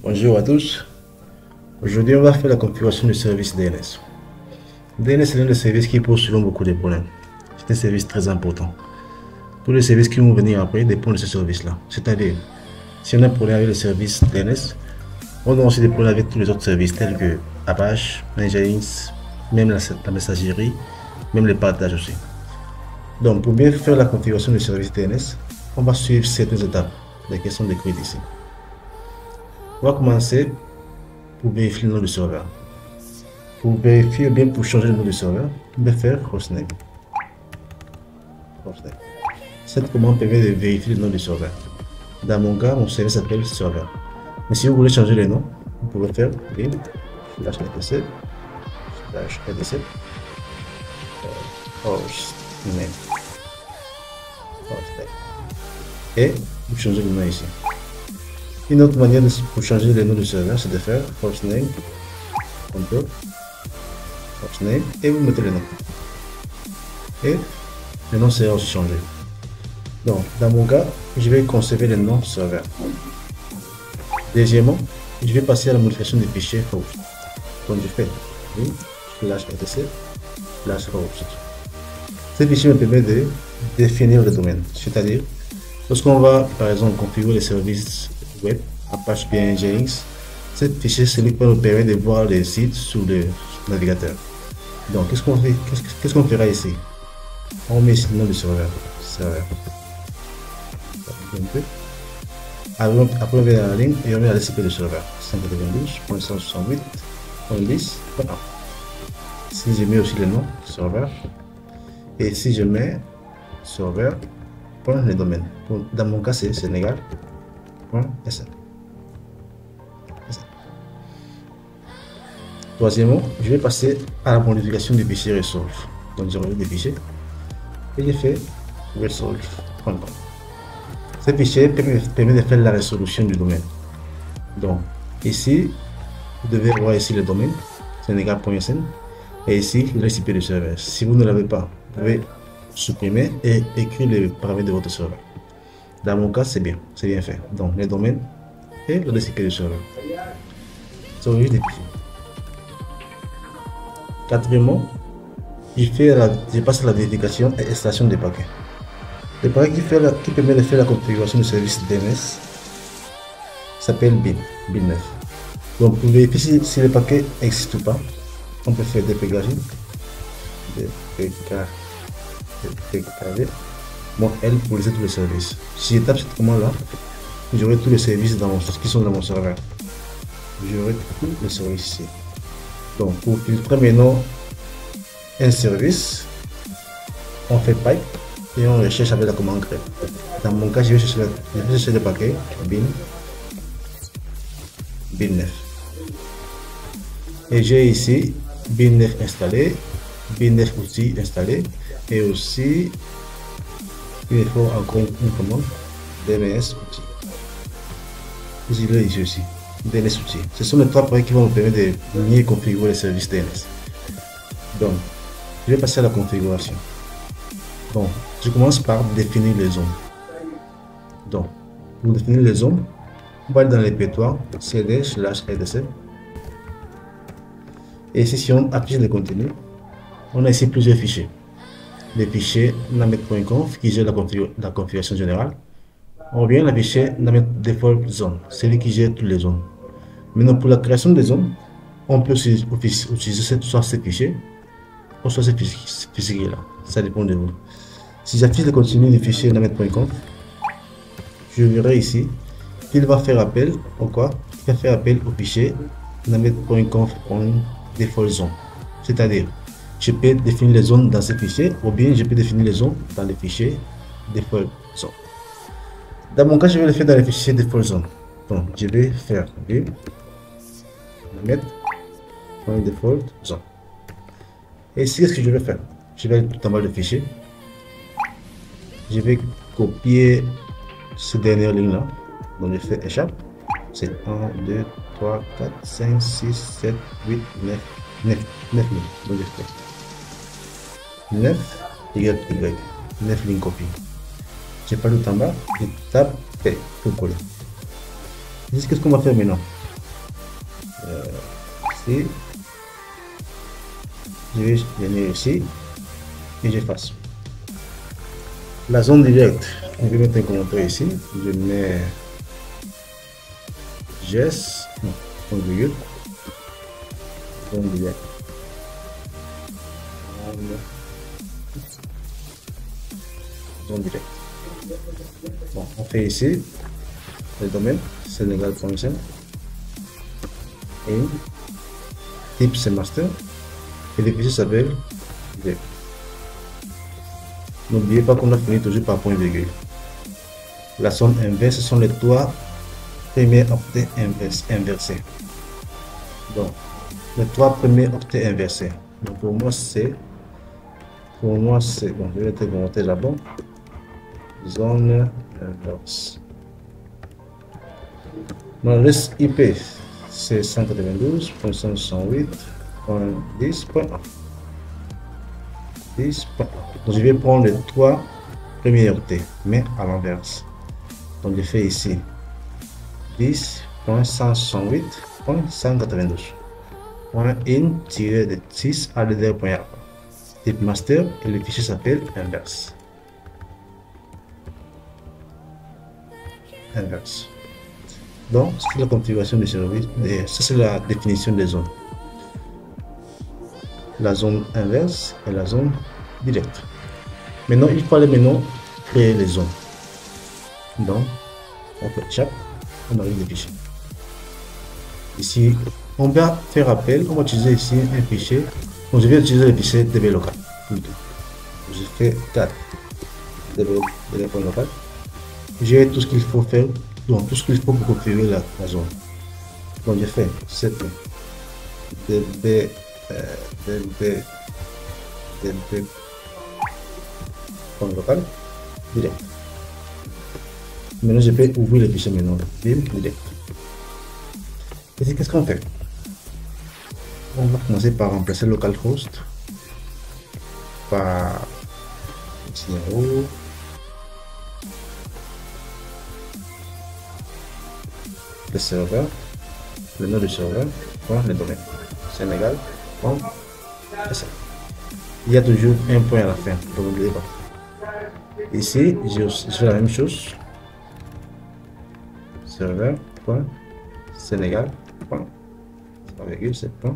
Bonjour à tous. Aujourd'hui, on va faire la configuration du service DNS. DNS est l'un des services qui pose souvent beaucoup de problèmes. C'est un service très important. Tous les services qui vont venir après dépendent de ce service-là. C'est-à-dire, si on a un problème avec le service DNS, on a aussi des problèmes avec tous les autres services tels que Apache, Nginx, même la messagerie, même les partages aussi. Donc, pour bien faire la configuration du service DNS, on va suivre certaines étapes, lesquelles sont décrites ici. On va commencer pour vérifier le nom du serveur. Pour vérifier ou bien pour changer le nom du serveur, on va faire hostname. Cette commande permet de vérifier le nom du serveur. Dans mon cas, mon service s'appelle serveur. Mais si vous voulez changer le nom, vous pouvez faire bin /etc hostname. Et vous changez le nom ici. Une autre manière pour changer le nom du serveur, c'est de faire hostname, hostname, et vous mettez le nom. Et le nom sera aussi changé. Donc, dans mon cas, je vais conserver le nom serveur. Deuxièmement, je vais passer à la modification des fichiers host. Donc, je fais /etc/host. Ce fichier me permet de définir le domaine, c'est-à-dire, lorsqu'on va, par exemple, configurer les services web, Apache bien Nginx, ce fichier nous permet de voir les sites sur le navigateur. Donc, qu'est-ce qu'on fera ici? On met ici le nom du serveur. Après, on vient à la ligne et on met la TCP du serveur 192.168.10.1. Si je mets aussi le nom serveur, et si je mets serveur, le domaine. Dans mon cas, c'est Sénégal.sn. Troisièmement, je vais passer à la modification du fichier resolve. Donc, je reviens des fichiers et je fais resolve.com. Ce fichier permet de faire la résolution du domaine. Donc, ici, vous devez voir ici le domaine sénégal.sn et ici le TCP du serveur. Si vous ne l'avez pas, vous pouvez supprimer et écrire les paramètres de votre serveur. Dans mon cas, c'est bien fait. Donc, les domaines et le TCP du serveur. Sauvegarde des fichiers. Quatrièmement, je passe à la vérification et installation des paquets. Le paquet qui permet de faire la configuration du service DNS s'appelle bin9. Donc, pour vérifier si le paquet n'existe ou pas, on peut faire dpkg L pour lister tous les services. Si je tape cette commande-là, j'aurai tous les services qui sont dans mon serveur. J'aurai tous les services ici. Donc, pour filtrer maintenant un service, on fait pipe et on recherche avec la commande grep. Dans mon cas, je vais chercher le paquet bin9. Et j'ai ici bin9 installé, bin9 aussi installé, et aussi il faut encore une commande DNS outil. Vous avez ici aussi DNS outil. Ce sont les trois paquets qui vont me permettre de mieux configurer les services DNS. Donc, je vais passer à la configuration. Donc, je commence par définir les zones. Donc, pour définir les zones, on va aller dans le répertoire cd/etc. Et ici, si on affiche le contenu, on a ici plusieurs fichiers. Les fichiers namet.conf qui gère la configuration générale. On vient le fichier namet default zone, celui qui gère toutes les zones. Maintenant, pour la création des zones, on peut utiliser soit ces fichiers ou soit ces fichiers-là. Ça dépend de vous. Si j'affiche le contenu du fichier namet.conf, je verrai ici qu'il va faire appel au quoi? Il va faire appel au fichier namet.conf.default zone. C'est-à-dire, je peux définir les zones dans ce fichier ou bien je peux définir les zones dans le fichier default zone. Dans mon cas, je vais le faire dans le fichier default zone. Donc, je vais faire namet.default zone. Et ici, qu'est-ce que je vais faire? Je vais aller tout en bas du fichier. Je vais copier cette dernière ligne là. Donc, je fais échappe. C'est 1, 2, 3, 4, 5, 6, 7, 8, 9 lignes. Donc, je fais 9 y 9 lignes copie. Je pas tout en bas, je tape P pour coller. Qu'est-ce qu'on va faire maintenant? Ici, je vais venir ici et j'efface. La zone directe, je vais mettre un commentaire ici. Je mets GES, non, point virgule, zone directe. Zone directe. Bon, on fait ici le domaine Sénégal.sn et type c'est master et le fichier s'appelle V. N'oubliez pas qu'on a fini toujours par point virgule. La zone inverse, ce sont les trois premiers octets inversés. Donc, les trois premiers octets inversés. Donc, pour moi, c'est bon, je vais te montrer là-bas. Zone inverse. Mon adresse IP, c'est 192.508.10.1. Donc, je vais prendre les trois premiers octets, mais à l'inverse. Donc, je fais ici 10.168.192.in-de 6 à l'EDR.a. Type master et le fichier s'appelle inverse. Inverse. Donc, c'est la configuration du service. Ça, c'est la définition des zones. La zone inverse et la zone directe. Maintenant, il fallait créer les zones. Donc, on fait chaque, on arrive des fichiers. Ici, on va faire appel, on va utiliser ici un fichier. Donc, je vais utiliser le fichier DB local. Plutôt. Je fais 4 DB.local. J'ai tout ce qu'il faut faire, donc tout ce qu'il faut pour configurer la zone. Donc, j'ai fait 7 DB local direct. Maintenant, je peux ouvrir le fichier maintenant. Bim, direct. Et qu'est-ce qu'on fait? On va commencer par remplacer localhost par 0. Le serveur, le nom du serveur, le domaine. Sénégal. Il y a toujours un point à la fin, donc n'oubliez pas. Ici, je fais la même chose. Serveur, point, Sénégal, point, c'est point,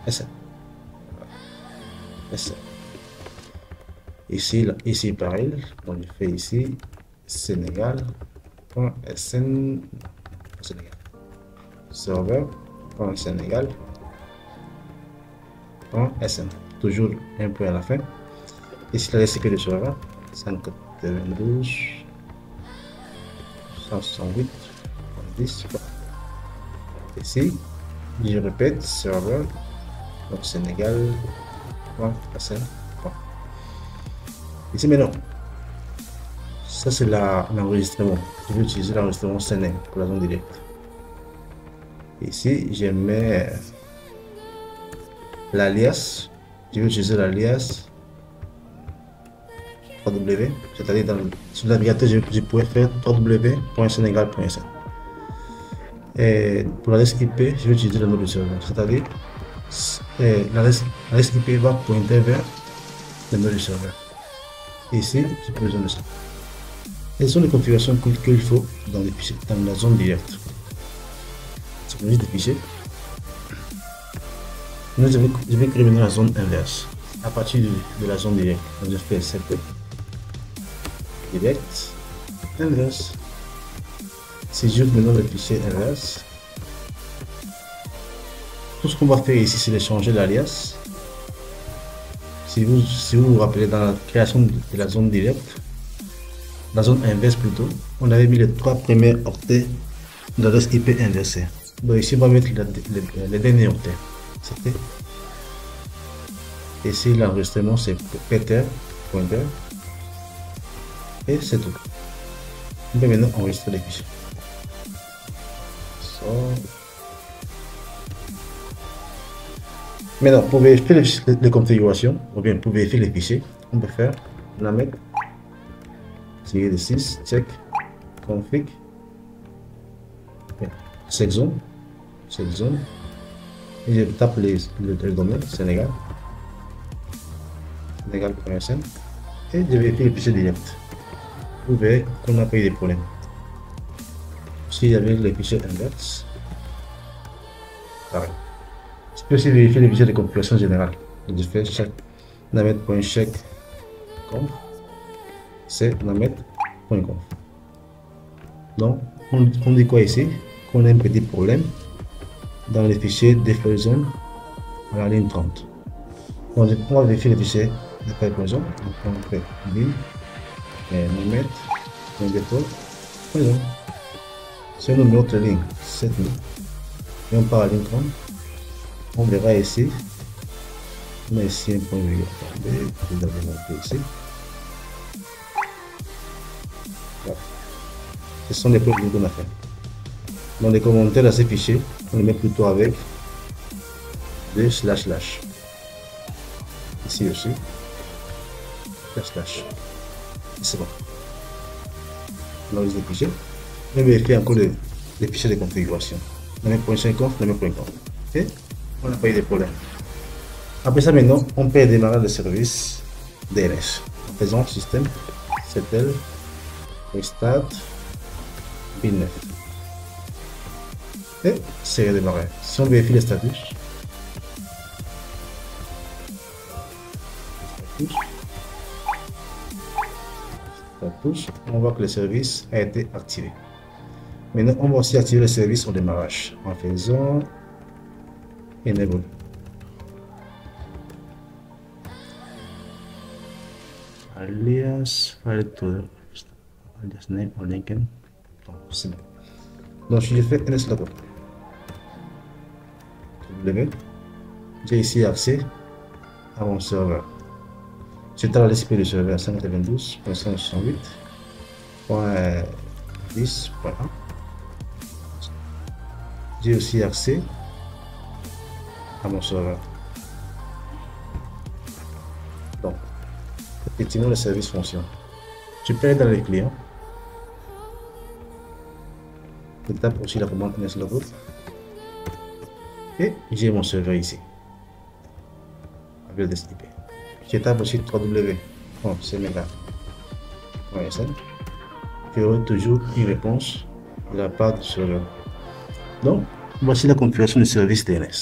SN. Ici, pareil, donc je fais ici, Sénégal, point, SN, Sénégal. Serveur, point, Sénégal, SN. Toujours un point à la fin. Ici, la RCP du serveur, 192, 168.10. Ici, je répète, serveur, donc Sénégal, SN. Ici, maintenant, ça c'est l'enregistrement. Je vais utiliser l'enregistrement CNN pour la zone directe. Ici, je mets l'alias. Je vais utiliser l'alias 3W, c'est-à-dire sur le navigateur, je pourrais faire www.senegal.sn. Et pour l'adresse IP, je vais utiliser le nom du serveur, c'est-à-dire l'adresse IP va pointer vers le nom du serveur. Ici, j'ai pas besoin de ça. Quelles sont les configurations qu'il faut dans la zone directe? C'est juste des fichiers. Nous, je vais créer maintenant la zone inverse à partir de la zone directe. Donc, je fais CP direct inverse. Si j'ouvre maintenant le fichier inverse, tout ce qu'on va faire ici, c'est de changer l'alias. Si vous vous rappelez, dans la création de la zone directe, la zone inverse plutôt, on avait mis les trois premiers octets d'adresse IP inversée. Donc ici, on va mettre les derniers octets. C'était ici l'enregistrement, c'est Peter pointer et c'est tout. On peut maintenant enregistrer les fichiers. Maintenant, pour vérifier les configurations, ou bien pour vérifier les fichiers, on peut faire la mettre tiré de 6, check, config, cette zone, Et je tape le domaine Sénégal. Sénégal.sn. Et je vérifie le fichier direct. Vous verrez qu'on n'a pas eu de problème. Si j'avais le fichier index, pareil. Je peux aussi vérifier les fichiers de configuration générale. Je fais check namet.check.conf, c'est namet.conf. Donc, on dit quoi ici? Qu'on a un petit problème dans les fichiers default à la ligne 30. Donc, on va vérifier les fichiers default. Donc, on fait bin namet.default. Si on met autre ligne, cette ligne, et on part à la ligne 30, on verra ici. On a ici un point virgule. Vous avez monté ici. Voilà. Ce sont les plugins qu'on a fait. Dans les commentaires de ces fichiers, on les met plutôt avec des // Ici aussi. // C'est bon. On enregistre les fichiers. On va vérifier encore les fichiers de configuration. Namet.conf, namet.conf. Ok? On n'a pas eu de problème. Après ça, maintenant, on peut démarrer le service DNS. En faisant système, ctl, restart, bin9. Et c'est redémarré. Si on vérifie le status, on voit que le service a été activé. Maintenant, on va aussi activer le service au démarrage en faisant enable. Alias alias name or linken. C'est bon. Donc je fais nslogo. J'ai ici accès à mon serveur. J'ai dans la liste du serveur 192.168.10.1. J'ai aussi accès à mon serveur. Donc, effectivement, le service fonctionne. Je peux aller dans les clients. Je tape aussi la commande nslogo. Et j'ai mon serveur ici. Avec le DSIP. Je tape aussi www.senegal.sn. J'aurai toujours une réponse de la part du serveur. Donc, voici la configuration du service DNS.